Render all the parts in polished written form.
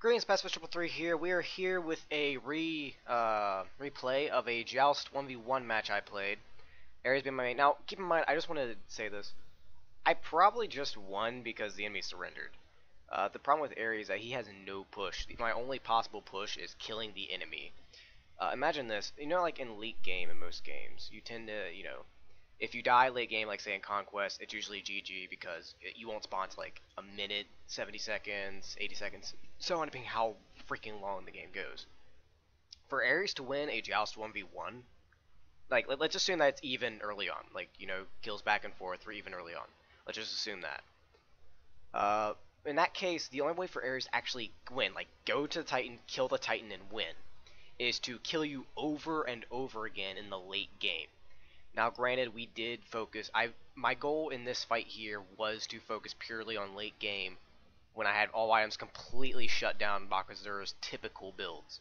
Greetings, Pacifist Triple Three here. We are here with a replay of a Joust 1v1 match I played. Ares being my main. Now, keep in mind, I just want to say this. I probably just won because the enemy surrendered. The problem with Ares is that he has no push. My only possible push is killing the enemy. Imagine this. You know, like in late game in most games, you tend to, if you die late game, like say in Conquest, it's usually GG because you won't spawn to like a minute, 70 seconds, 80 seconds, so on, depending how freaking long the game goes. For Ares to win a Joust 1v1, like let's assume that it's even early on, like kills back and forth or even early on. Let's just assume that. In that case, the only way for Ares to actually win, like go to the Titan, kill the Titan, and win, is to kill you over and over again in the late game. Now, granted, we did focus. My goal in this fight here was to focus purely on late game, when I had all items completely shut down Bakasura's typical builds.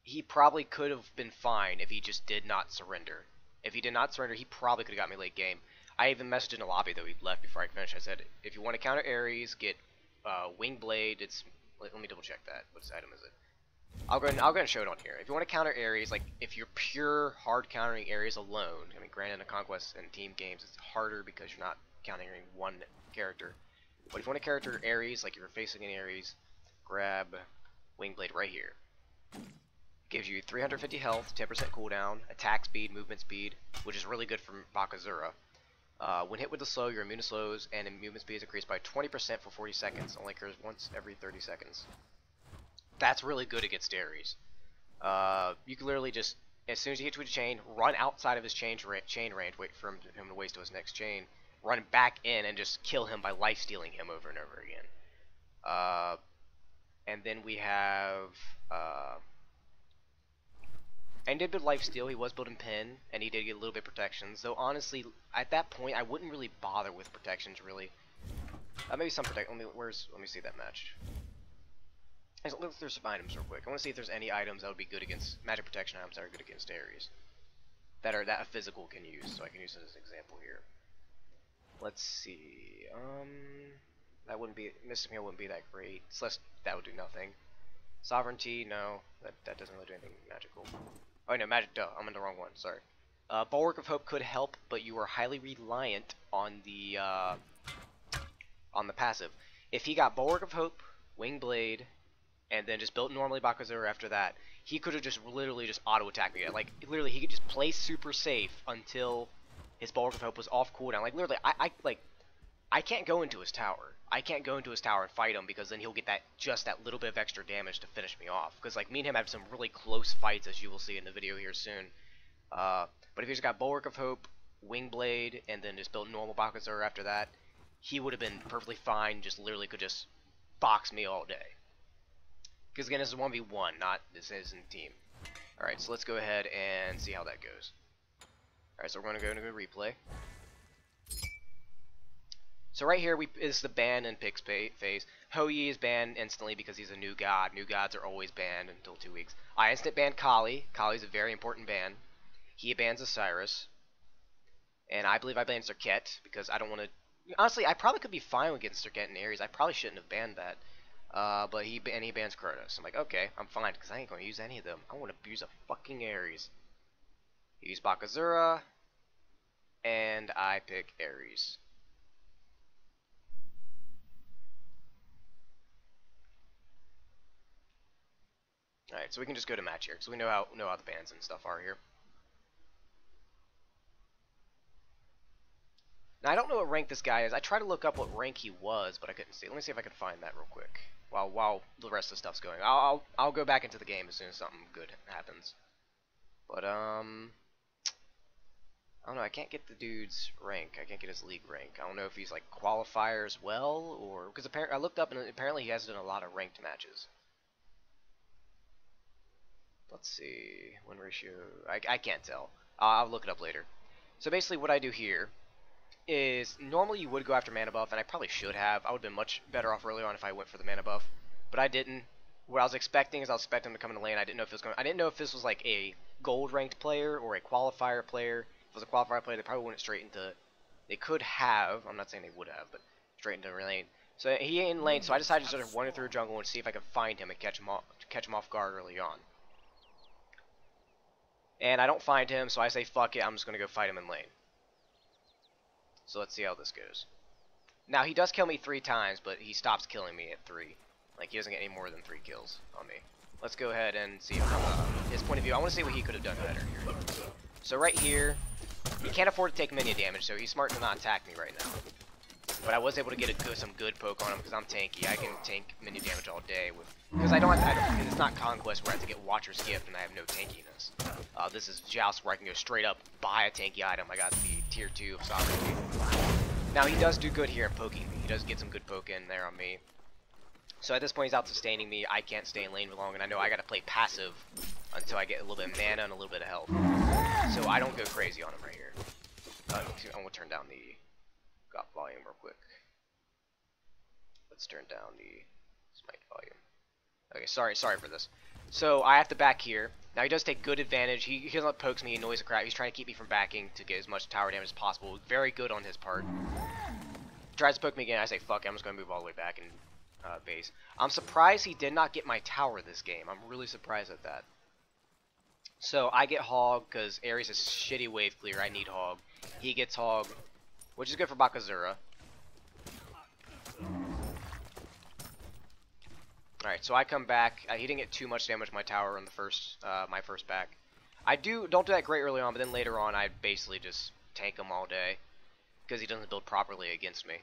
He probably could have been fine if he just did not surrender. If he did not surrender, he probably could have got me late game. I even messaged in the lobby though he left before I finished. I said, if you want to counter Ares, get Wing Blade. It's let me double check that. What item is it? I'll go ahead and show it on here. If you want to counter Ares, like if you're pure hard countering Ares alone, I mean, granted, in Conquest and team games it's harder because you're not countering one character. But if you want to counter Ares, like you're facing an Ares, grab Wingblade right here. Gives you 350 health, 10% cooldown, attack speed, movement speed, which is really good for Bakasura. When hit with the slow, your immune to slows, and movement speed is increased by 20% for 40 seconds. Only occurs once every 30 seconds. That's really good against Ares. You can literally just, as soon as you hit with a chain, run outside of his chain range, wait for him to waste to his next chain, run back in and just kill him by lifestealing him over and over again. And then we have, and he did build lifesteal, he was building pin, and he did get a little bit of protections, though honestly, at that point, I wouldn't really bother with protections, really. Maybe some protect, let me see that match. Let's look through some items real quick. I want to see if there's any items that would be good against magic protection items that are good against Ares. That a physical can use, so I can use it as an example here. Let's see. That wouldn't be Mystic Meal wouldn't be that great. Celeste, that would do nothing. Sovereignty, no, that doesn't really do anything magical. Oh no, magic. Duh, I'm in the wrong one. Sorry. Bulwark of Hope could help, but you are highly reliant on the passive. If he got Bulwark of Hope, Wing Blade, and then just built normally Bakasura after that, he could have just literally just auto-attacked me. Like, literally, he could just play super safe until his Bulwark of Hope was off cooldown. Like, literally, I can't go into his tower. I can't go into his tower and fight him because then he'll get just that little bit of extra damage to finish me off. Because, like, me and him have some really close fights, as you will see in the video here soon. But if he just got Bulwark of Hope, Wing Blade, and then just built normal Bakasura after that, he would have been perfectly fine, just literally could just box me all day. Because again, this is 1v1, this isn't team. Alright, so let's go ahead and see how that goes. Alright, so we're going to go into a replay. So right here, this is the ban and picks phase. Hou-Yi is banned instantly because he's a new god. New gods are always banned until 2 weeks. I instant banned Kali. Kali's a very important ban. He bans Osiris. And I believe I banned Serket because I don't want to... Honestly, I probably could be fine with getting Serket and Ares. I probably shouldn't have banned that. But he bans Kratos. I'm like, okay, I'm fine, because I ain't going to use any of them. I want to use a fucking Ares. Use Bakasura, and I pick Ares. Alright, so we can just go to match here, because we know how the bans and stuff are here. Now, I don't know what rank this guy is. I tried to look up what rank he was, but I couldn't see. Let me see if I can find that real quick. While the rest of the stuff's going. I'll go back into the game as soon as something good happens. But I don't know, I can't get the dude's rank. I can't get his league rank. I don't know if he's like qualifier as well, or because apparently I looked up and apparently he has done a lot of ranked matches. Let's see, win ratio. I can't tell. I'll look it up later. So basically, what I do here is normally you would go after mana buff, and I probably should have. I would have been much better off early on if I went for the mana buff, but I didn't. What I was expecting is I was expecting him to come in the lane. I didn't know if it was going. I didn't know if this was like a gold ranked player or a qualifier player. If it was a qualifier player, they probably went straight into. They could have. I'm not saying they would have, but straight into lane. So he ain't in lane, so I decided to sort of wander through jungle and see if I could find him and catch him off guard early on. And I don't find him, so I say fuck it, I'm just gonna go fight him in lane. So let's see how this goes. Now he does kill me 3 times, but he stops killing me at 3. Like he doesn't get any more than 3 kills on me. Let's go ahead and see his point of view. I want to see what he could have done better here. So right here, he can't afford to take minion damage, so he's smart to not attack me right now. But I was able to get some good poke on him because I'm tanky. I can tank minion damage all day because because it's not Conquest where I have to get Watcher's Gift and I have no tankiness. This is Joust where I can go straight up buy a tanky item. I got the tier 2 of Sovereignty. Now he does do good here in poking me. He does get some good poke in there on me. So at this point he's out sustaining me. I can't stay in lane for long, and I know I gotta play passive until I get a little bit of mana and a little bit of health. So I don't go crazy on him right here. I'm gonna turn down the volume real quick. Let's turn down the Smite volume. Okay, sorry for this. So I have to back here. Now he does take good advantage. He doesn't pokes me, he annoys the crap. He's trying to keep me from backing to get as much tower damage as possible. Very good on his part. Tries to poke me again. I say fuck it, I'm just gonna move all the way back and base. I'm surprised he did not get my tower this game. I'm really surprised at that. So I get Hog because Ares is shitty wave clear. I need Hog. He gets Hog, which is good for Bakasura. Alright, so I come back. He didn't get too much damage to my tower on the my first back. I don't do that great early on, but then later on I basically just tank him all day because he doesn't build properly against me.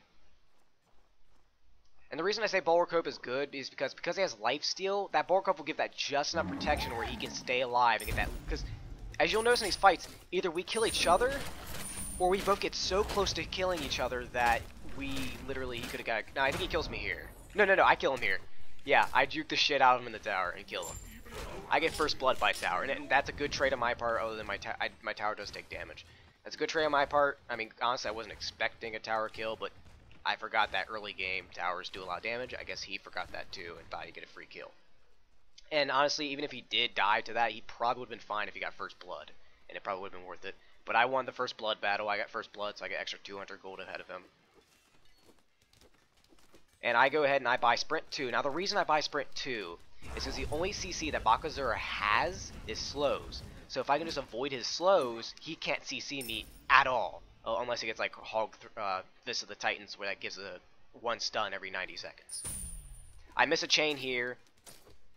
And the reason I say Bulwark Hope is good is because he has lifesteal, that Bulwark Hope will give that just enough protection where he can stay alive and get that. Because as you'll notice in these fights, either we kill each other or we both get so close to killing each other that he could have got. No, I think he kills me here. No, I kill him here. Yeah, I juke the shit out of him in the tower and kill him. I get first blood by tower, and that's a good trade on my part. Other than my tower does take damage. That's a good trade on my part. I mean, honestly, I wasn't expecting a tower kill, but I forgot that early game towers do a lot of damage. I guess he forgot that too and thought he'd get a free kill. And honestly, even if he did die to that, he probably would have been fine if he got first blood, and it probably would have been worth it. But I won the first blood battle. I got first blood, so I get extra 200 gold ahead of him. And I go ahead and I buy Sprint 2. Now the reason I buy Sprint 2 is because the only CC that Bakasura has is slows. So if I can just avoid his slows, he can't CC me at all. Oh, unless he gets like Hog Fist of the Titans, where that gives a 1 stun every 90 seconds. I miss a chain here,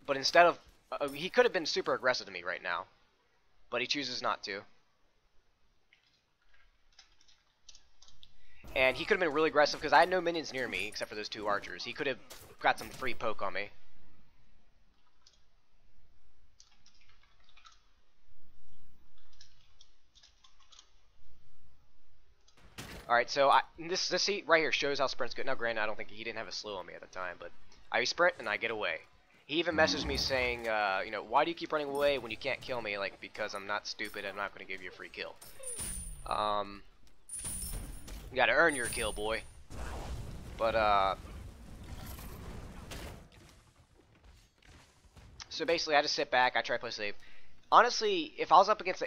but instead of he could have been super aggressive to me right now, but he chooses not to. And he could have been really aggressive because I had no minions near me except for those 2 archers. He could have got some free poke on me. Alright, so this seat right here shows how Sprint's good. Now, granted, I don't think he didn't have a slow on me at the time, but I sprint and I get away. He even messaged me saying, you know, why do you keep running away when you can't kill me? Like, because I'm not stupid and I'm not going to give you a free kill. You gotta earn your kill, boy. But, so basically, I just sit back, I try to play safe. Honestly, if I was up against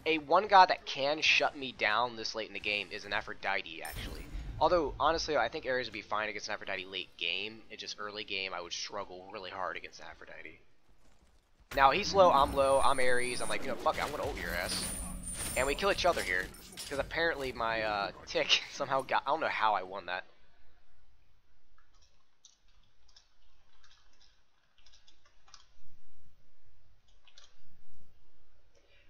a one god that can shut me down this late in the game is an Aphrodite, actually. Although, honestly, I think Ares would be fine against an Aphrodite late game. It's just early game, I would struggle really hard against an Aphrodite. Now, he's low, I'm Ares. I'm like, you know, fuck it, I'm gonna ult your ass. And we kill each other here. Because apparently my tick somehow got... I don't know how I won that.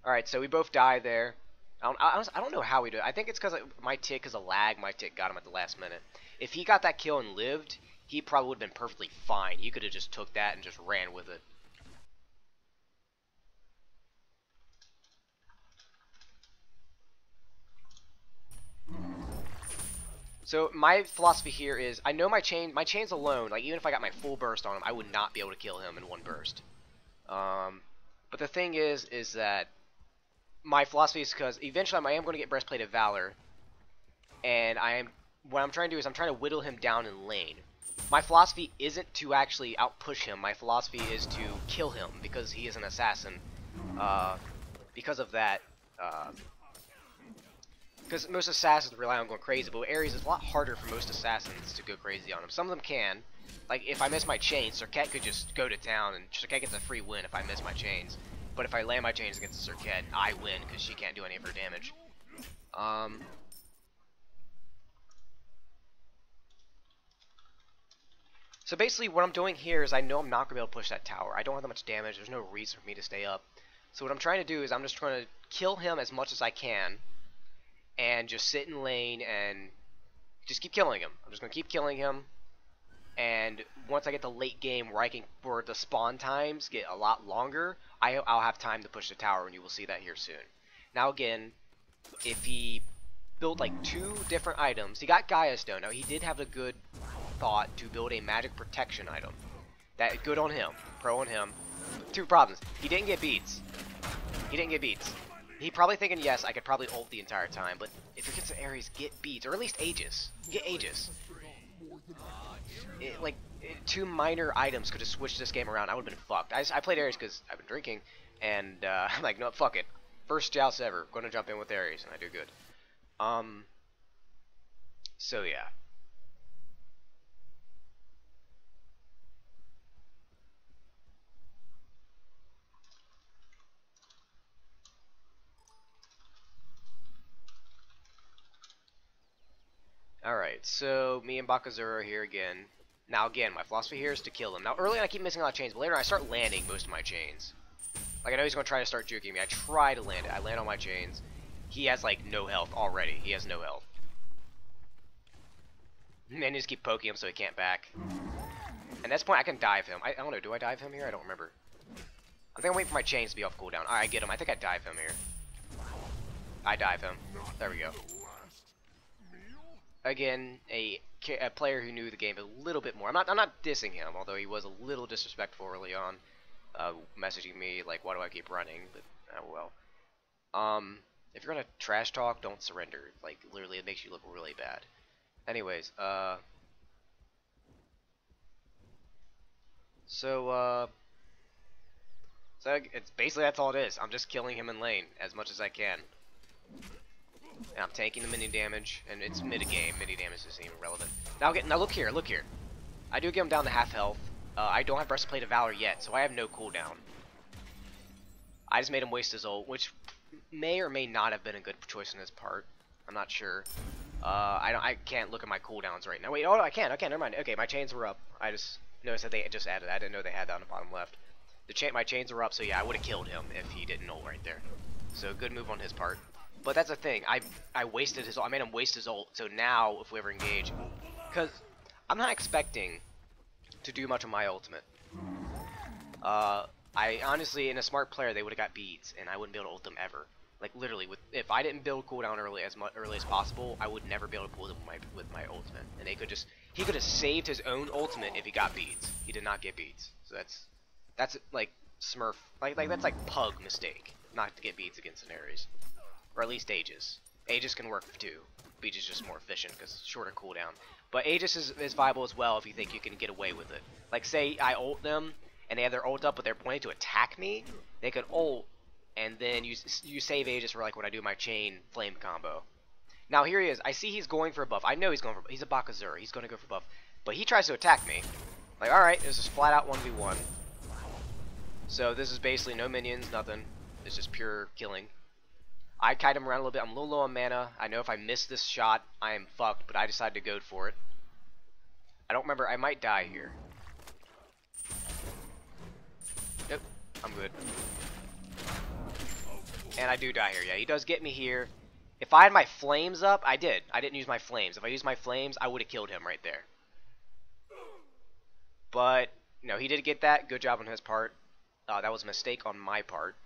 Alright, so we both die there. I don't know how we do it. I think it's because my tick is a lag. My tick got him at the last minute. If he got that kill and lived, he probably would have been perfectly fine. He could have just took that and just ran with it. So my philosophy here is, I know my chains alone, like even if I got my full burst on him, I would not be able to kill him in 1 burst. But the thing is that my philosophy is because eventually I am going to get Breastplate of Valor, and what I'm trying to do is I'm trying to whittle him down in lane. My philosophy isn't to actually outpush him. My philosophy is to kill him because he is an assassin. Because of that. Because most assassins rely on going crazy, but with Ares, it's a lot harder for most assassins to go crazy on him. Some of them can. Like, if I miss my chains, Serket could just go to town, and Serket gets a free win if I miss my chains. But if I land my chains against Serket, I win, because she can't do any of her damage. So basically, what I'm doing here is I know I'm not going to be able to push that tower. I don't have that much damage. There's no reason for me to stay up. So what I'm trying to do is I'm just trying to kill him as much as I can, and just sit in lane and just keep killing him. I'm just going to keep killing him, and once I get the late game where the spawn times get a lot longer, I'll have time to push the tower, and you will see that here soon. Now again, if he built like 2 different items, he got Gaia Stone. Now he did have a good thought to build a magic protection item. That good on him, pro on him. 2 problems. He didn't get beats. He didn't get beats. He probably thinking, yes, I could probably ult the entire time, but if it gets to Ares, get beats, or at least Aegis. Get Aegis. 2 minor items could have switched this game around. I would have been fucked. I played Ares because I've been drinking, and I'm like, no, fuck it. First Joust ever. Going to jump in with Ares, and I do good. So yeah. Alright, so me and Bakasura are here again. Now again, my philosophy here is to kill him. Now early on I keep missing a lot of chains, but later on I start landing most of my chains. Like I know he's going to try to start juking me. I try to land it. I land on my chains. He has like no health already. He has no health. And just keep poking him so he can't back. And at this point I can dive him. I don't know, do I dive him here? I don't remember. I think I'm waiting for my chains to be off cooldown. Alright, I get him. I think I dive him here. I dive him. There we go. Again, a player who knew the game a little bit more. I'm not dissing him, although he was a little disrespectful early on, messaging me like, "Why do I keep running?" But oh well. If you're gonna trash talk, don't surrender. Like literally, it makes you look really bad. Anyways, so it's basically that's all it is. I'm just killing him in lane as much as I can. And I'm taking the minion damage, and it's mid-game. Mini damage isn't even relevant. Now look here, look here. I do get him down to half health. I don't have Breastplate of Valor yet, so I have no cooldown. I just made him waste his ult, which may or may not have been a good choice on his part. I'm not sure. I can't look at my cooldowns right now. Wait, oh, I can. Okay, never mind. Okay, my chains were up. I just noticed that they just added that. I didn't know they had that on the bottom left. My chains were up, so yeah, I would have killed him if he didn't ult right there. So good move on his part. But that's the thing. I wasted his ult. I made him waste his ult. So now, if we ever engage, because I'm not expecting to do much of my ultimate. I honestly, in a smart player, they would have got beads, and I wouldn't be able to ult them ever. Like literally, if I didn't build cooldown early as possible, I would never be able to pull them with my ultimate. And he could have saved his own ultimate if he got beads. He did not get beads. So that's like Smurf, like that's like Pug mistake, not to get beads against an Ares. Or at least Aegis. Aegis can work too. Beach is just more efficient because shorter cooldown. But Aegis is viable as well if you think you can get away with it. Like say I ult them and they have their ult up but they're pointing to attack me, they could ult and then you save Aegis for like when I do my chain flame combo. Now here he is. I see he's going for a buff. I know he's a Bakasura. He's going to go for buff. But he tries to attack me. Like alright, this is flat out 1v1. So this is basically no minions, nothing. It's just pure killing. I kite him around a little bit. I'm a little low on mana. I know if I miss this shot, I am fucked, but I decided to go for it. I don't remember. I might die here. Nope. I'm good. And I do die here. Yeah, he does get me here. If I had my flames up, I did. I didn't use my flames. If I used my flames, I would have killed him right there. But, no, he did get that. Good job on his part. That was a mistake on my part.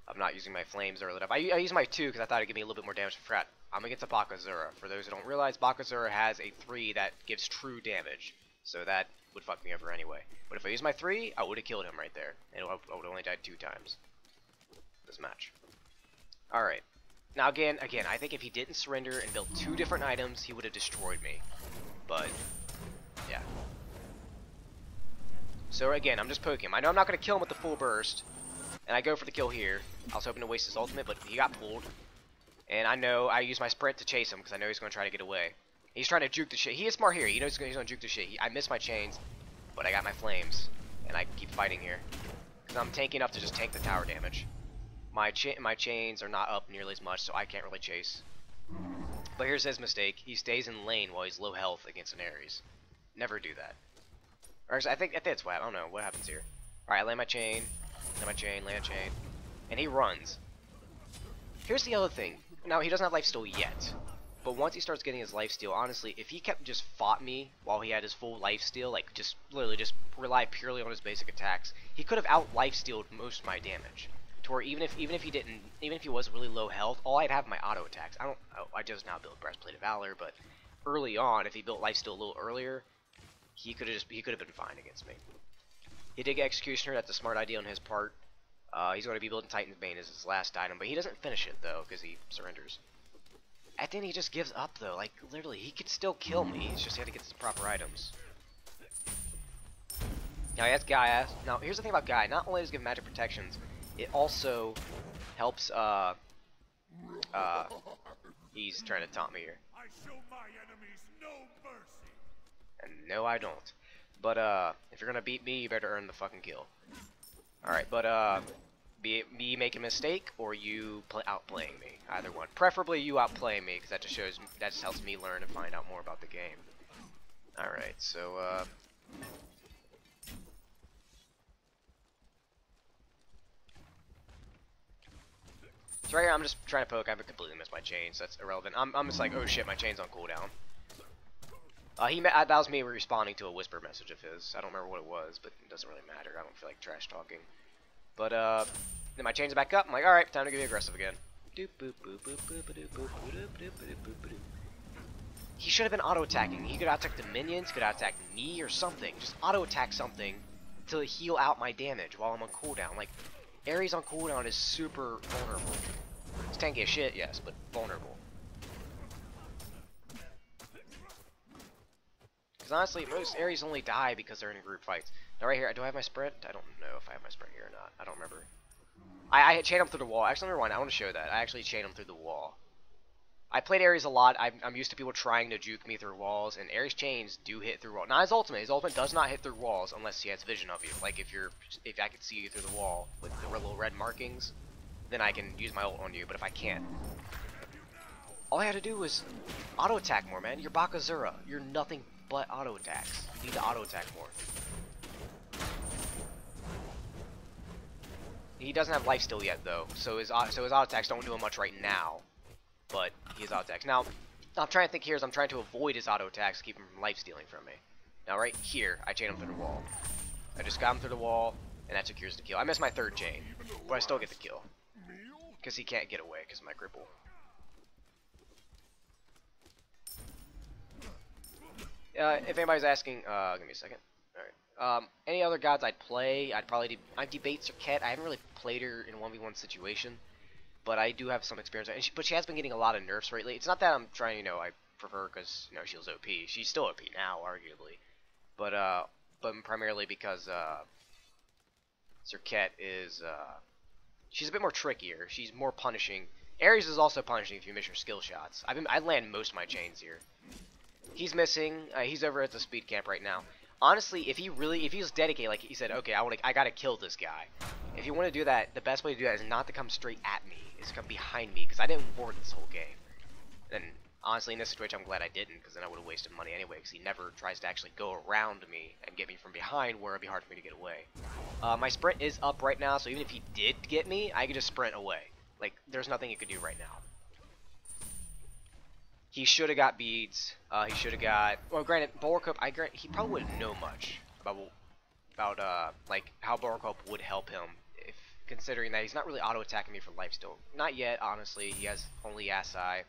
I'm not using my flames early enough. I used my 2 because I thought it'd give me a little bit more damage for frat. I'm against a Bakasura. For those who don't realize, Bakasura has a 3 that gives true damage. So that would fuck me over anyway. But if I use my 3, I would have killed him right there. And I would have only died 2 times. This match. Alright. Now again, I think if he didn't surrender and build 2 different items, he would have destroyed me. But, yeah. So again, I'm just poking him. I know I'm not going to kill him with the full burst. And I go for the kill here. I was hoping to waste his ultimate, but he got pulled. And I know I use my sprint to chase him because I know he's going to try to get away. He's trying to juke the shit. He is smart here. He knows he's going to juke the shit. I missed my chains, but I got my flames, and I keep fighting here because I'm tanky enough to just tank the tower damage. My chains are not up nearly as much, so I can't really chase. But here's his mistake. He stays in lane while he's low health against an Ares. Never do that. Or actually, I think that's what. I don't know what happens here. All right, I land my chain, land chain, and he runs. Here's the other thing. Now he doesn't have lifesteal yet, but once he starts getting his lifesteal, honestly, if he kept just fought me while he had his full lifesteal, like just literally just rely purely on his basic attacks, he could have out lifestealed most of my damage. To where even if he was really low health, all I'd have my auto attacks. I just now built Breastplate of Valor, but early on, if he built lifesteal a little earlier, he could have been fine against me. He did get Executioner. That's a smart idea on his part. He's going to be building Titan's Bane as his last item, but he doesn't finish it though because he surrenders. At the end, he just gives up though. Like literally, he could still kill me. He's just got to get the proper items. Now he has Gaia. Now here's the thing about Gaia. Not only does it give magic protections, it also helps. He's trying to taunt me here. I show my enemies no mercy. And no, I don't. But if you're gonna beat me, you better earn the fucking kill. All right, but be it me making a mistake or you outplaying me, either one. Preferably you outplaying me, because that just helps me learn and find out more about the game. All right, so so right here I'm just trying to poke. I completely missed my chains. That's irrelevant. I'm just like, oh shit, my chain's on cooldown. That was me responding to a whisper message of his. I don't remember what it was, but it doesn't really matter. I don't feel like trash talking. But then my chains are back up. I'm like, all right, time to get aggressive again. He should have been auto attacking. He could attack the minions, could attack me or something. Just auto attack something to heal out my damage while I'm on cooldown. Like Ares on cooldown is super vulnerable. It's tanky as shit, yes, but vulnerable. Because honestly, most Ares only die because they're in group fights. Now right here, do I have my sprint? I don't know if I have my sprint here or not. I don't remember. I chain him through the wall. Actually, rewind. I want to show that. I actually chain him through the wall. I played Ares a lot. I'm used to people trying to juke me through walls, and Ares chains do hit through walls. Not his ultimate. His ultimate does not hit through walls unless he has vision of you. Like if I can see you through the wall with the little red markings, then I can use my ult on you. But if I can't, all I had to do was auto attack more, man. You're Bakasura. You're nothing but auto attacks. You need to auto attack more. He doesn't have lifesteal yet though, so his auto attacks don't do him much right now. But he has auto attacks. Now, I'm trying to think here as I'm trying to avoid his auto attacks, keep him from life stealing from me. Now right here, I chain him through the wall. I just got him through the wall, and that secures the kill. I missed my third chain, but I still get the kill. Because he can't get away because of my cripple. If anybody's asking, give me a second. Alright. Any other gods I'd play, I'd debate Serket. I haven't really played her in a 1v1 situation, but I do have some experience. But she has been getting a lot of nerfs lately. It's not that I'm trying, I prefer because, she was OP. She's still OP now, arguably. But primarily because, Serket is, she's a bit more trickier. She's more punishing. Ares is also punishing if you miss your skill shots. I land most of my chains here. He's missing. He's over at the speed camp right now. Honestly, if he was dedicated, like he said, okay, I gotta kill this guy. If you want to do that, the best way to do that is not to come straight at me. Is to come behind me, because I didn't ward this whole game. And honestly, in this situation, I'm glad I didn't, because then I would have wasted money anyway. Because he never tries to actually go around me and get me from behind, where it'd be hard for me to get away. My sprint is up right now, so even if he did get me, I could just sprint away. Like, there's nothing he could do right now. He should have got beads. He should have got. Well, granted, Bulwarkup. He probably wouldn't know much about like how Bulwarkup would help him, if considering that he's not really auto attacking me for life still. Not yet, honestly. He has only Asai,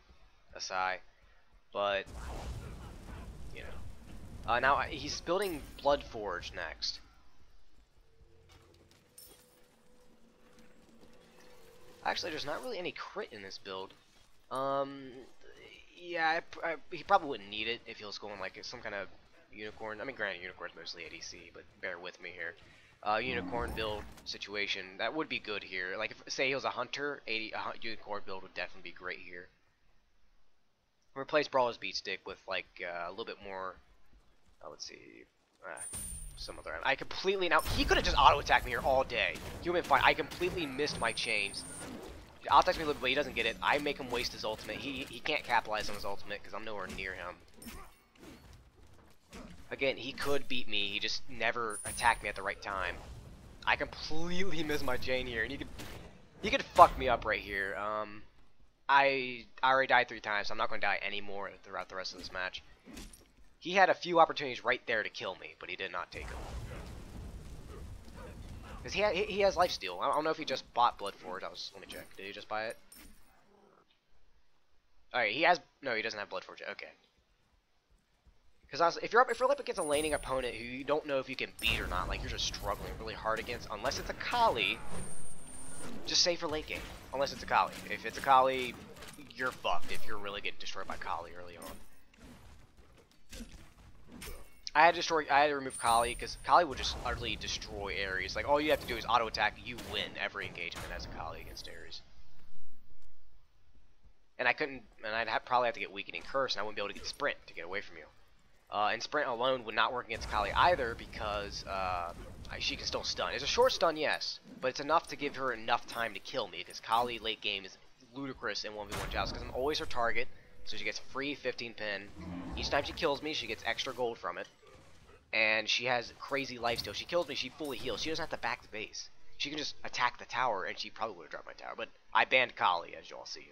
but now he's building Bloodforge next. Actually, there's not really any crit in this build. Yeah, he probably wouldn't need it if he was going like some kind of Unicorn. I mean, granted, Unicorn's mostly ADC, but bear with me here. Unicorn build situation, that would be good here. Like, if, say he was a Hunter, Unicorn build would definitely be great here. Replace Brawler's Beat Stick with, like, a little bit more, let's see, some other. I completely, now, he could have just auto-attacked me here all day. He would have been fine. I completely missed my chains. He auto-attacks me a little bit, but he doesn't get it. I make him waste his ultimate. He can't capitalize on his ultimate because I'm nowhere near him. Again, he could beat me. He just never attacked me at the right time. I completely missed my chain here, and he could fuck me up right here. I already died 3 times, so I'm not going to die anymore throughout the rest of this match. He had a few opportunities right there to kill me, but he did not take them. Because he has lifesteal. I don't know if he just bought Blood Forge. Let me check. Did he just buy it? Alright, he has... No, he doesn't have Blood Forge. Okay. Because if you're up against a laning opponent who you don't know if you can beat or not, like you're just struggling really hard against, unless it's a Kali, just save for late game. Unless it's a Kali. If it's a Kali, you're fucked if you're really getting destroyed by Kali early on. I had to remove Kali because Kali would just utterly destroy Ares. Like all you have to do is auto attack, you win every engagement as a Kali against Ares. And I'd probably have to get Weakening Curse, and I wouldn't be able to get Sprint to get away from you. And Sprint alone would not work against Kali either because she can still stun. It's a short stun, yes, but it's enough to give her enough time to kill me because Kali late game is ludicrous in 1v1 Joust because I'm always her target, so she gets free 15 pin. Each time she kills me, she gets extra gold from it, and she has crazy lifesteal. She kills me, she fully heals. She doesn't have to back the base. She can just attack the tower, and she probably would have dropped my tower, but I banned Kali, as you all see.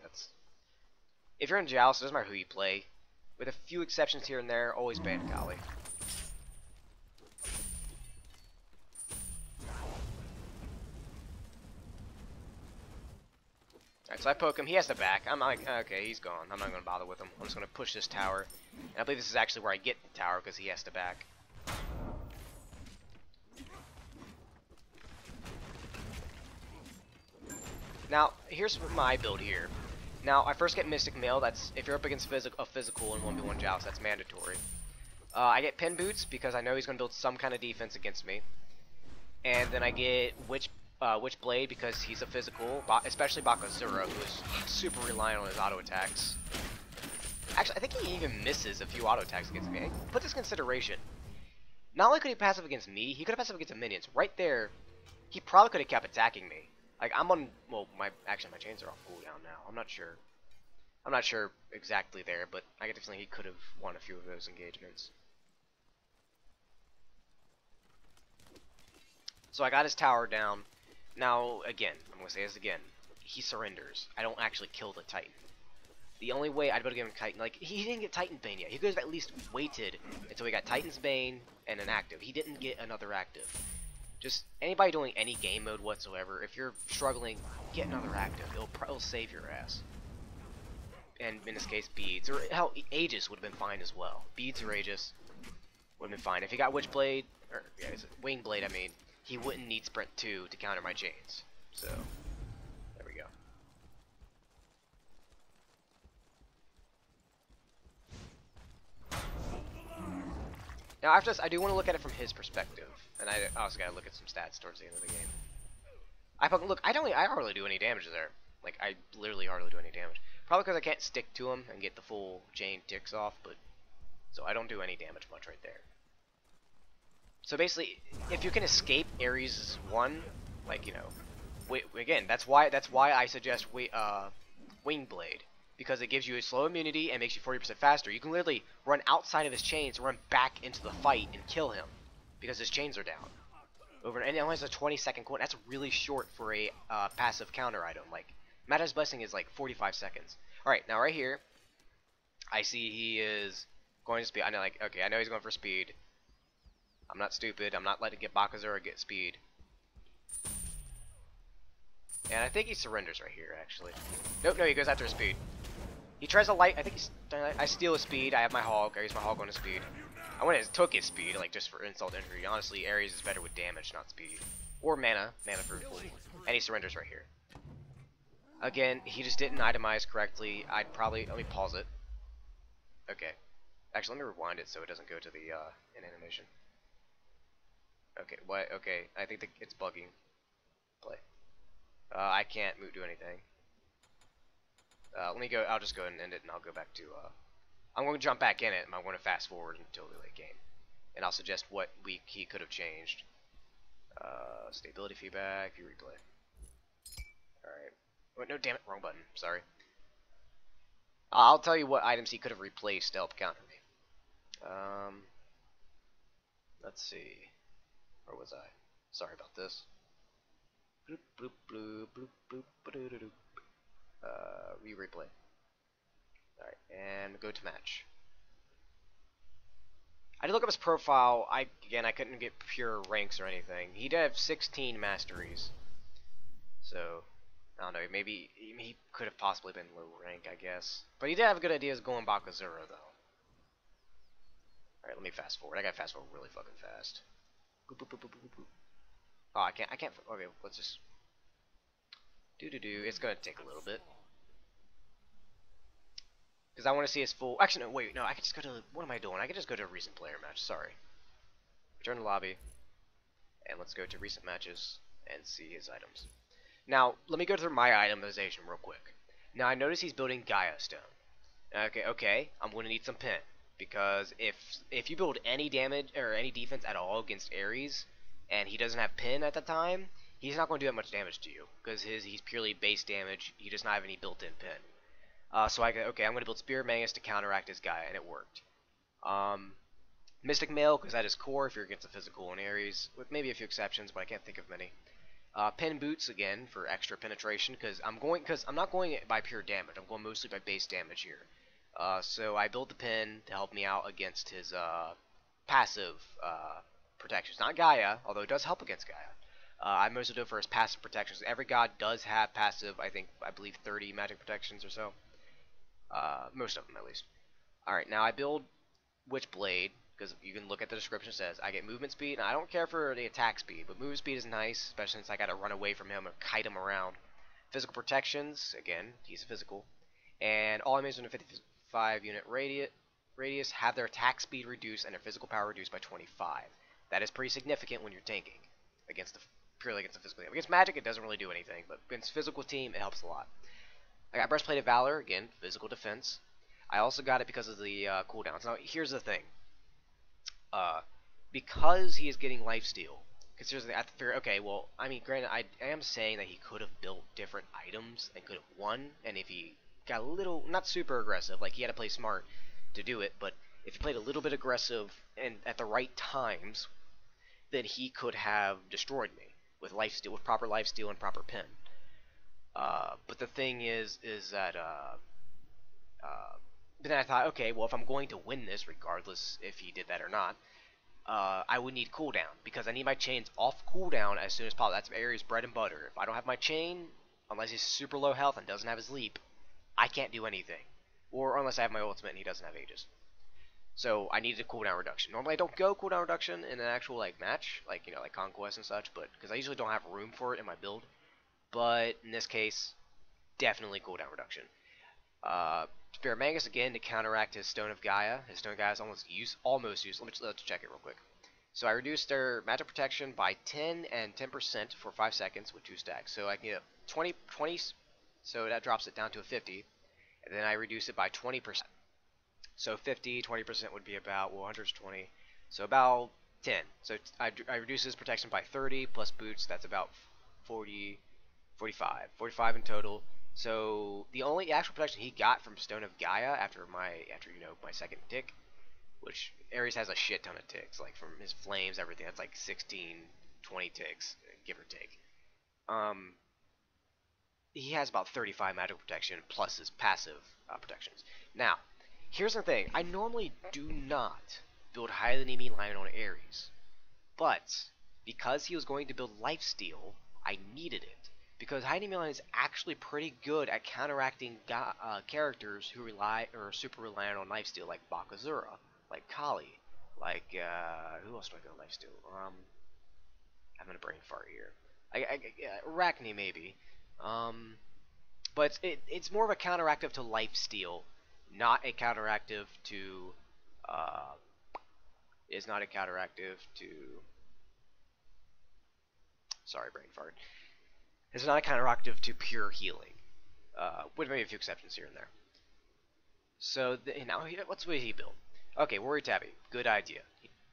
If you're in Joust, it doesn't matter who you play. With a few exceptions here and there, always ban Kali. Alright, so I poke him. He has to back. I'm like, okay, he's gone. I'm not going to bother with him. I'm just going to push this tower. And I believe this is actually where I get the tower because he has to back. Now, here's my build here. Now, I first get Mystic Mail. That's if you're up against a physical in 1v1 Joust, that's mandatory. I get Pin Boots because I know he's going to build some kind of defense against me. And then I get Witch Blade because he's a physical, especially Bakasura, who is super reliant on his auto attacks. Actually, I think he even misses a few auto attacks against me. Put this in consideration. Not only could he passive against me, he could have passive against the minions. Right there, he probably could have kept attacking me. Like I'm on, well, my chains are off cooldown now. I'm not sure exactly there, but I get the feeling he could have won a few of those engagements. So I got his tower down. Now again, I'm gonna say this again. He surrenders. I don't actually kill the Titan. The only way I'd be able to give him Titan, like he didn't get Titan Bane yet. He could have at least waited until he got Titan's Bane and an active. He didn't get another active. Just anybody doing any game mode whatsoever, if you're struggling, get another active. It'll save your ass. And in this case, Beads. Or hell, Aegis would have been fine as well. Beads or Aegis would have been fine. If he got Witchblade, or yeah, Wingblade, I mean, he wouldn't need Sprint 2 to counter my chains. So, there we go. Now after this, I do want to look at it from his perspective. And I also gotta look at some stats towards the end of the game. I hardly do any damage there. Like I literally hardly do any damage. Probably because I can't stick to him and get the full chain ticks off, but so I don't do any damage much right there. So basically, if you can escape Ares' one, like you know, again, that's why I suggest Wingblade. Because it gives you a slow immunity and makes you 40% faster. You can literally run outside of his chains, run back into the fight, and kill him. Because his chains are down. And it only has a 20-second cooldown. That's really short for a passive counter item. Like, Mada's Blessing is like 45 seconds. Alright, now right here, I see he is going to speed. I know, like, okay, I know he's going for speed. I'm not stupid. I'm not letting Bakasura get speed. And I think he surrenders right here, actually. Nope, no, he goes after his speed. He tries to light. I think I steal his speed. I have my hog. I use my hog on his speed. I went and took his speed, like just for insult to injury. Honestly, Ares is better with damage, not speed, or mana fruitfully. And he surrenders right here. Again, he just didn't itemize correctly. Let me pause it. Okay. Actually, let me rewind it so it doesn't go to the in animation. Okay, what? Okay, I think it's bugging. Play. I can't do anything. Let me go. I'll just go ahead and end it, and I'll go back to. I'm going to jump back in it, and I'm going to fast forward until the late game, and I'll suggest what he could have changed. Stability feedback. View replay. All right. Oh, no, damn it, wrong button. Sorry. I'll tell you what items he could have replaced to help counter me. Let's see. Where was I? Sorry about this. Bloop, bloop, bloop, bloop, bloop, ba-doo-doo-doo. Replay. Alright, and go to match. I did look up his profile. I couldn't get pure ranks or anything. He did have 16 masteries. So, I don't know, maybe he could have possibly been low rank, I guess. But he did have good ideas going Bakasura, though. Alright, let me fast forward. I gotta fast forward really fucking fast. Boop, boop, boop, boop, boop, boop. Oh, I can't, okay, let's just... It's gonna take a little bit. Because I want to see his full... Actually, no, wait, no, I can just go to... What am I doing? I can just go to a recent player match, sorry. Return to lobby. And let's go to recent matches and see his items. Now, let me go through my itemization real quick. Now, I notice he's building Gaia Stone. Okay, I'm going to need some pin. Because if you build any damage, or any defense at all against Ares, and he doesn't have pin at the time, he's not going to do that much damage to you. Because he's purely base damage, he does not have any built-in pin. So I'm going to build Spirit Magus to counteract his Gaia, and it worked. Mystic Mail, because that is core if you're against the physical in Ares, with maybe a few exceptions, but I can't think of many. Pin Boots, again, for extra penetration, because I'm not going by pure damage, I'm going mostly by base damage here. So I build the pin to help me out against his passive protections. Not Gaia, although it does help against Gaia. I mostly do it for his passive protections. Every god does have passive, I believe 30 magic protections or so. Most of them, at least. Alright, now I build Witchblade, because you can look at the description, it says I get movement speed, and I don't care for the attack speed, but movement speed is nice, especially since I gotta run away from him and kite him around. Physical protections, again, he's physical. And all enemies within a 55 unit radius have their attack speed reduced and their physical power reduced by 25. That is pretty significant when you're tanking, purely against the physical team. Against magic, it doesn't really do anything, but against physical team, it helps a lot. I got Breastplate of Valor, again, physical defense. I also got it because of the cooldowns. Now, here's the thing. Because he is getting lifesteal, because here's the thing, I have to figure, okay, well, I mean, granted, I am saying that he could have built different items and could have won, and if he got a little, not super aggressive, like he had to play smart to do it, but if he played a little bit aggressive and at the right times, then he could have destroyed me with lifesteal, with proper lifesteal and proper pin. But the thing is that, but then I thought, okay, well, if I'm going to win this, regardless if he did that or not, I would need cooldown, because I need my chains off cooldown as soon as possible. That's Ares' bread and butter. If I don't have my chain, unless he's super low health and doesn't have his leap, I can't do anything. Or unless I have my ultimate and he doesn't have Aegis. So I needed a cooldown reduction. Normally I don't go cooldown reduction in an actual match, like Conquest and such, but because I usually don't have room for it in my build. But in this case, definitely cooldown reduction. Spirit Magus again to counteract his Stone of Gaia. His Stone of Gaia is almost useless. Let's check it real quick. So I reduced their magic protection by 10 and 10% for 5 seconds with 2 stacks. So I can get 20, so that drops it down to a 50. And then I reduce it by 20%. So 50, 20% would be about, well, 100 is 20. So about 10. So I reduce his protection by 30 plus boots. That's about 40, 45. 45 in total. So the only actual protection he got from Stone of Gaia after my second tick, which Ares has a shit ton of ticks, like from his flames, everything. That's like 16, 20 ticks, give or take. He has about 35 magic protection plus his passive protections. Now, here's the thing. I normally do not build High Enemy Lion on Ares, but because he was going to build Lifesteal, I needed it. Because High Enemy Lion is actually pretty good at counteracting characters who rely or are super reliant on lifesteal, like Bakasura, like Kali, like who else do I go lifesteal? Having a brain fart here. Arachne maybe. But it's more of a counteractive to lifesteal, not a counteractive to Uh, is not a counteractive to. Sorry, brain fart. It's not a counteractive to pure healing. With maybe a few exceptions here and there. So now what's what he build? Okay, Warrior Tabby, good idea.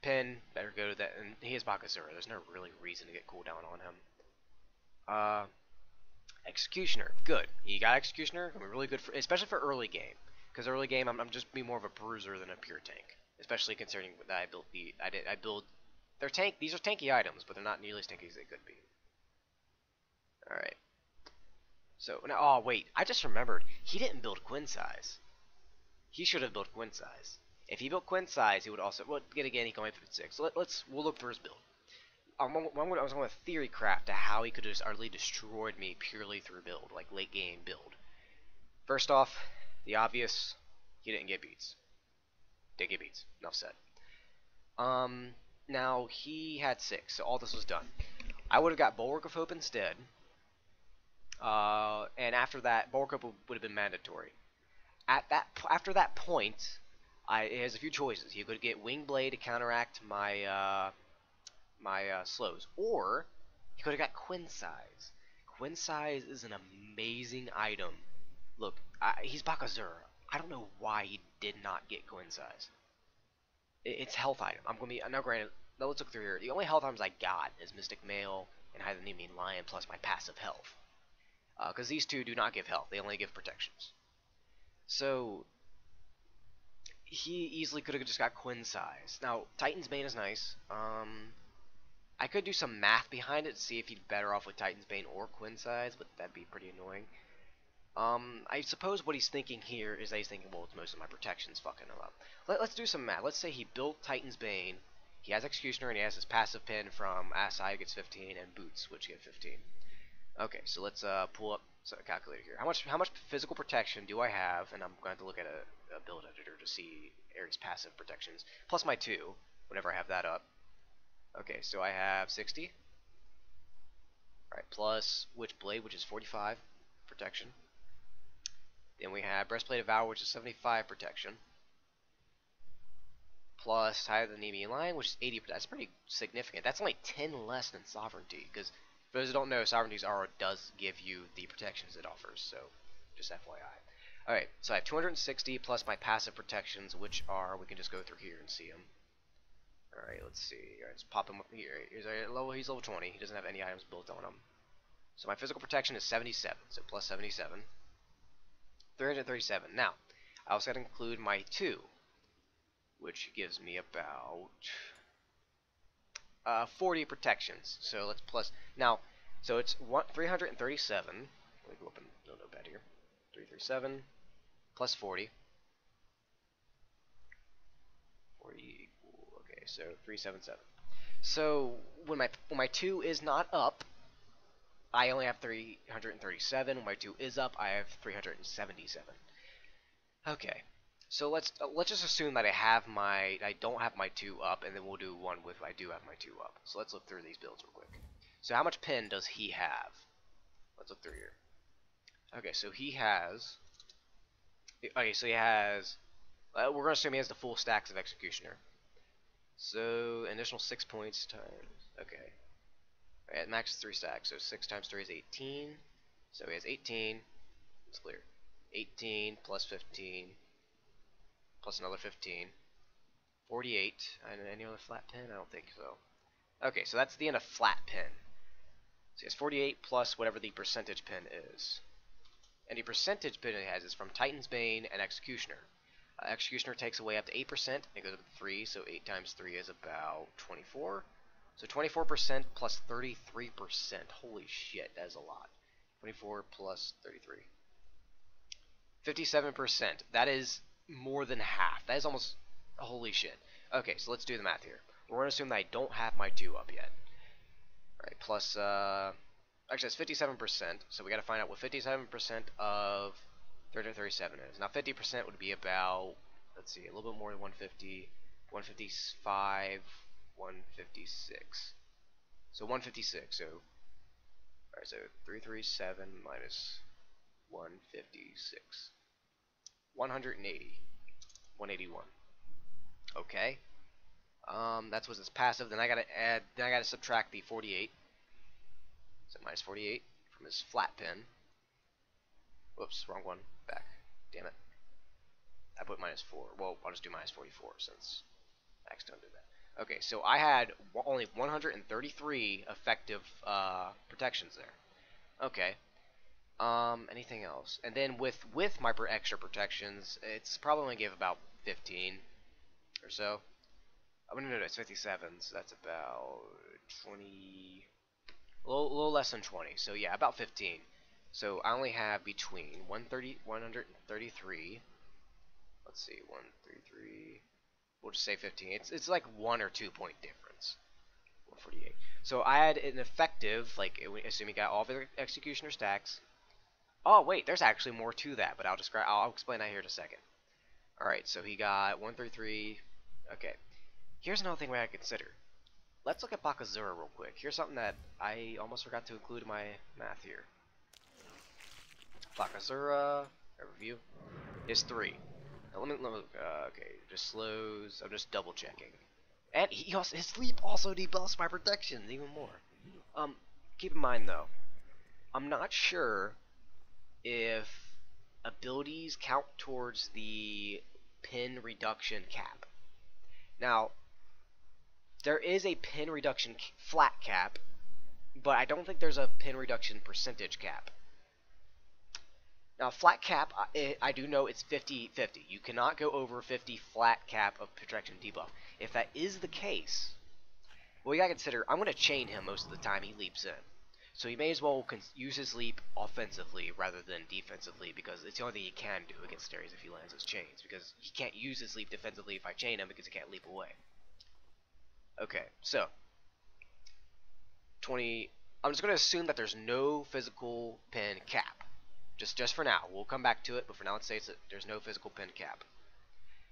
Pin, better go to that, and he has Bakasura. There's no really reason to get cooldown on him. Executioner, good. He got Executioner, gonna be really good for, especially for early game. Because early game, I'm just be more of a bruiser than a pure tank. Especially considering that I build, they're tank. These are tanky items, but they're not nearly as tanky as they could be. All right. So now, oh wait, I just remembered he didn't build Quinn size. He should have built Quinn size. If he built Quinn size, he would also. Well, yet again, he can only 56. So we'll look for his build. I was going to theory craft to how he could have just utterly destroyed me purely through build, like late game build. First off, the obvious, he didn't get beats. Didn't get beats. Enough said. Now he had 6, so all this was done. I would have got Bulwark of Hope instead. And after that, Bulwark of Hope would have been mandatory. After that point, he has a few choices. He could get Wing Blade to counteract my slows, or he could have got Quinn size. Quinn size is an amazing item. Look, he's Bakasura. I don't know why he did not get Quinn size. It's health item. I'm gonna be now. Granted, now let's look through here. The only health items I got is Mystic Mail and Hide the Nemean Lion plus my passive health. Because these two do not give health; they only give protections. So he easily could have just got Quinn size. Now Titan's Bane is nice. I could do some math behind it to see if he'd better off with Titan's Bane or Quinn size, but that'd be pretty annoying. I suppose what he's thinking here is that he's thinking, well, it's most of my protections fucking him up. Let's do some math. Let's say he built Titan's Bane, he has Executioner, and he has his passive pin from Asai gets 15, and Boots, which get 15. Okay, so let's pull up a calculator here. How much physical protection do I have? And I'm going to look at a build editor to see Ares' passive protections, plus my 2, whenever I have that up. Okay, so I have 60. Alright, plus Witchblade, which is 45 protection. Then we have Breastplate of Valor, which is 75 protection. Plus Tie of the Nemean Lion, which is 80 protection. That's pretty significant. That's only 10 less than Sovereignty, because for those who don't know, Sovereignty's aura does give you the protections it offers, so just FYI. Alright, so I have 260 plus my passive protections, which are, we can just go through here and see them. Alright, let's see. Alright, let's pop him up here. He's level 20. He doesn't have any items built on him. So my physical protection is 77, so plus 77. 337. Now, I also got to include my 2, which gives me about 40 protections. So let's plus now. So it's 337. Let me go up and no notepad here. 337 plus 40. 40. Okay, so 377. So when my 2 is not up, I only have 337. When my 2 is up, I have 377. Okay, so let's just assume that I don't have my 2 up, and then we'll do one with I do have my 2 up. So let's look through these builds real quick. So how much pin does he have? Let's look through here. Okay, so he has. Okay, so he has. We're gonna assume he has the full stacks of Executioner. So additional 6 points times. Okay. At max 3 stacks, so 6 times 3 is 18. So he has 18. It's clear. 18 plus 15 plus another 15. 48. And any other flat pin? I don't think so. Okay, so that's the end of flat pin. So he has 48 plus whatever the percentage pin is. And the percentage pin it has is from Titan's Bane and Executioner. Executioner takes away up to 8%. It goes up to 3, so 8 times 3 is about 24. So 24% plus 33%. Holy shit, that is a lot. 24 plus 33. 57%. That is more than half. That is almost... Holy shit. Okay, so let's do the math here. We're going to assume that I don't have my 2 up yet. Alright, plus... actually, it's 57%. So we got to find out what 57% of 337 is. Now, 50% would be about... Let's see, a little bit more than 150. 155... 156. So 156. So, alright, so 337 minus 156. 180. 181. Okay. That's what's his passive. Then I gotta add. Then I gotta subtract the 48. So minus 48 from his flat pin. Whoops, wrong one. Back. Damn it. I put minus 4. Well, I'll just do minus 44 since I accidentally did that. Okay, so I had only 133 effective protections there. Okay. Anything else? And then with my extra protections, it's probably only gave about 15 or so. Oh, no, it's 57, so that's about 20, a little less than 20. So yeah, about 15. So I only have between 133. Let's see, 133. We'll just say 15. It's like 1 or 2 point difference. 148. So I had an effective, like, assuming got all of the executioner stacks. Oh wait, there's actually more to that, but I'll explain that here in a second. All right, so he got 133. Okay, here's another thing we gotta consider. Let's look at Bakasura real quick. Here's something that I almost forgot to include in my math here. Bakasura, review, is 3. Now, let me okay, just slows. I'm just double checking. And his sleep also debuffs my protections even more. Keep in mind though, I'm not sure if abilities count towards the pin reduction cap. Now, there is a pin reduction flat cap, but I don't think there's a pin reduction percentage cap. Now, flat cap, I do know it's 50-50. You cannot go over 50 flat cap of protection debuff. If that is the case, well, you gotta consider, I'm gonna chain him most of the time he leaps in. So he may as well use his leap offensively rather than defensively, because it's the only thing he can do against Ares if he lands his chains, because he can't use his leap defensively if I chain him because he can't leap away. Okay, so 20. I'm just going to assume that there's no physical pin cap. Just for now. We'll come back to it, but for now let's say there's no physical pin cap.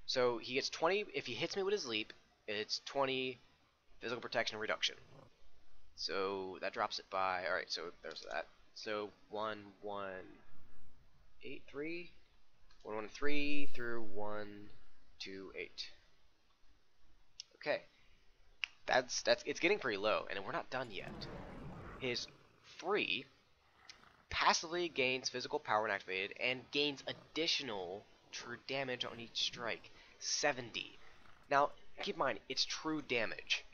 So he gets 20. If he hits me with his leap, it's 20 physical protection reduction. So that drops it by. All right, so there's that. So 1-1-8-3, 1-1-3 through 1-2-8. Okay, that's it's getting pretty low, and we're not done yet. His 3 passively gains physical power when activated and gains additional true damage on each strike. 70. Now, keep in mind, it's true damage,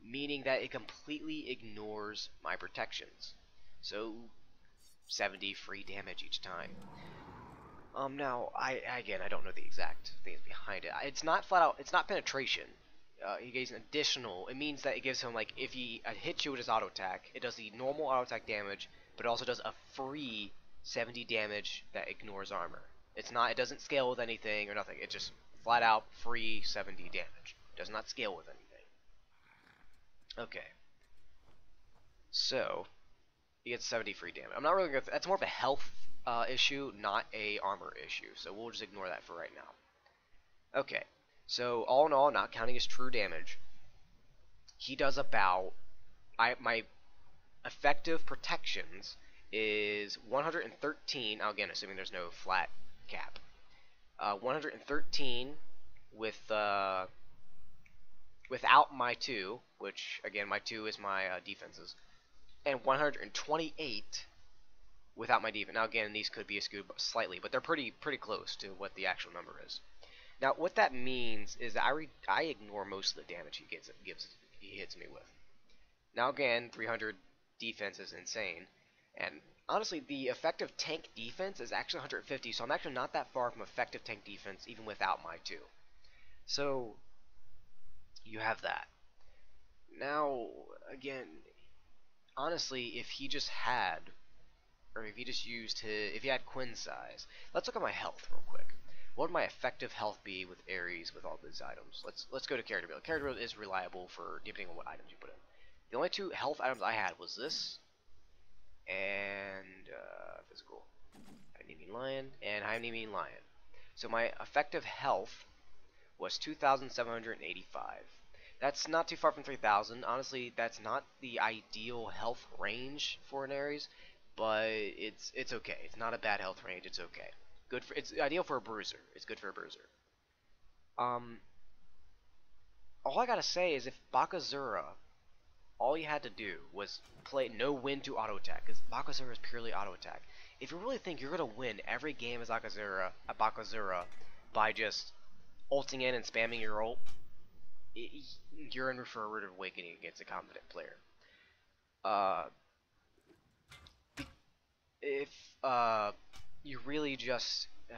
meaning that it completely ignores my protections. So 70 free damage each time. Now I don't know the exact things behind it. It's not flat out. It's not penetration. He gains an additional. It means that it gives him, like, if he hits you with his auto attack, it does the normal auto attack damage, but it also does a free 70 damage that ignores armor. It's not. It doesn't scale with anything or nothing. It's just flat out free 70 damage. It does not scale with anything. Okay. So he gets 70 free damage. I'm not really gonna. That's more of a health issue, not a armor issue. So we'll just ignore that for right now. Okay. So all in all, not counting his true damage, he does about. My effective protections is 113. Now again, assuming there's no flat cap. 113 with without my 2, which again my 2 is my defenses, and 128 without my defense. Now again, these could be skewed slightly, but they're pretty close to what the actual number is. Now what that means is that I ignore most of the damage he hits me with. Now again, 300 defense is insane, and honestly the effective tank defense is actually 150, so I'm actually not that far from effective tank defense even without my 2. So you have that. Now again, honestly, if he just had, or if he just used if he had Quinn's size, let's look at my health real quick. What would my effective health be with Ares with all these items? Let's go to character build. Character build is reliable for depending on what items you put in. The only 2 health items I had was this and physical. High Lion and High Lion. So my effective health was 2,785. That's not too far from 3,000. Honestly, that's not the ideal health range for an Ares, but it's okay. It's not a bad health range. It's okay. It's ideal for a bruiser. It's good for a bruiser. all I gotta say is if Bakasura, all you had to do was play know when to auto attack, because Bakasura is purely auto attack. If you really think you're gonna win every game as Bakasura by just ulting in and spamming your ult, you're in for a rude awakening against a confident player. Uh, if you really just uh,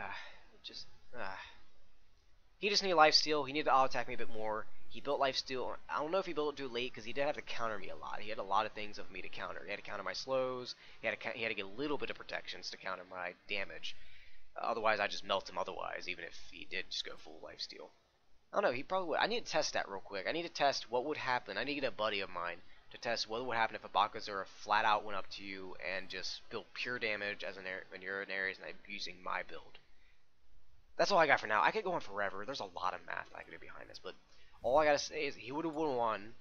he just needed lifesteal. He needed to auto attack me a bit more. He built lifesteal. I don't know if he built it too late because he did have to counter me a lot. He had a lot of things of me to counter. He had to counter my slows. He had to get a little bit of protections to counter my damage. Otherwise, I just melt him. Otherwise, even if he did just go full lifesteal. I don't know. He probably would. I need to test that real quick. I need to test what would happen. I need to get a buddy of mine to test what would happen if a Bakasura flat out went up to you and just built pure damage as when you're in areas and I'm using my build. That's all I got for now. I could go on forever. There's a lot of math I could do behind this, but all I gotta say is he would have won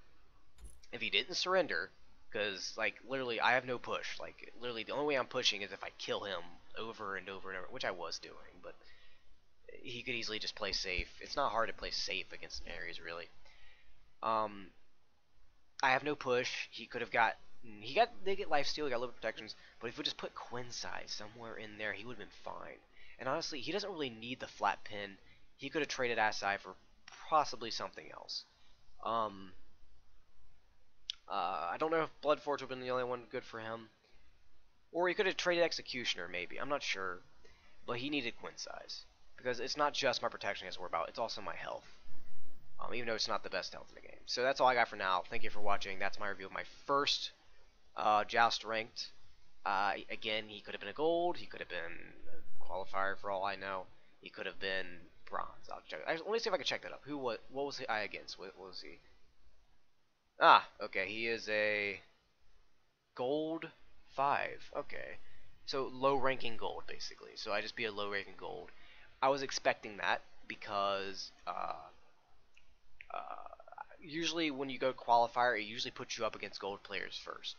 if he didn't surrender. Because, like, literally, I have no push. Like, literally, the only way I'm pushing is if I kill him over and over and over, which I was doing, but he could easily just play safe. It's not hard to play safe against Ares, really. Um, I have no push. They get lifesteal, he got little protections, but if we just put Quinsai somewhere in there, he would have been fine. And honestly, he doesn't really need the flat pin. He could have traded Asai for possibly something else. Um, I don't know if Blood Forge would have been the only one good for him. Or he could have traded Executioner, maybe. I'm not sure. But he needed Quinsai's. Because it's not just my protection he has to worry about, it's also my health. Even though it's not the best health in the game. So that's all I got for now. Thank you for watching. That's my review of my first Joust ranked. Again, he could have been a gold. He could have been a qualifier for all I know. He could have been bronze. I'll check. Let me see if I can check that up. What was I against? What was he? Ah, okay. He is a gold 5. Okay. So low ranking gold, basically. So I just be a low ranking gold. I was expecting that because usually when you go qualifier, it usually puts you up against gold players first.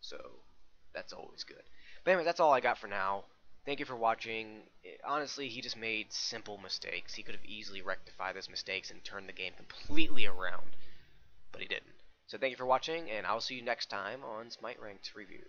So that's always good. But anyway, that's all I got for now. Thank you for watching. Honestly, he just made simple mistakes. He could have easily rectified those mistakes and turned the game completely around, but he didn't. So thank you for watching, and I'll see you next time on Smite Ranked Review.